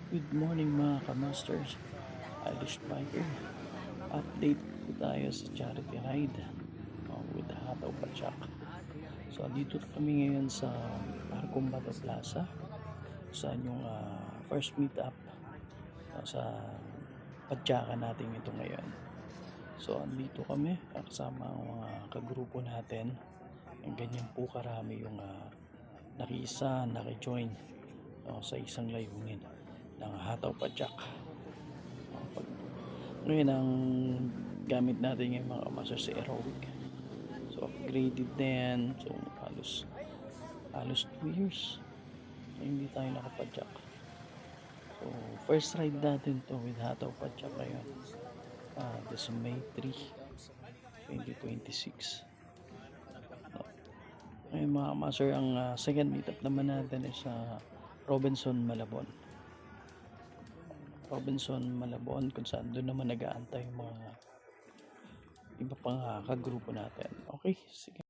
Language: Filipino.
Good morning mga kamasters, Irish Biker. Update po tayo sa charity ride with the Hataw Pachak. So dito kami ngayon sa Parkong Bato Plaza, saan yung first meet up sa Patsaka natin ito ngayon. So andito kami kasama ang mga kagrupo natin. Ang ganyan po karami yung naki-join sa isang layunin ng Hataw Pachak. Ngayon ang gamit natin yung mga master sa aerobic. So upgraded na yan. So halos 2 years hindi tayo nakapadyak. So first ride natin to with Hataw Pachak ngayon. This May 3, 2026. Ngayon mga master, ang second meetup naman natin is sa Robinson Malabon, kung saan doon naman nag-aantay yung mga iba pang kagrupo natin. Okay, sige.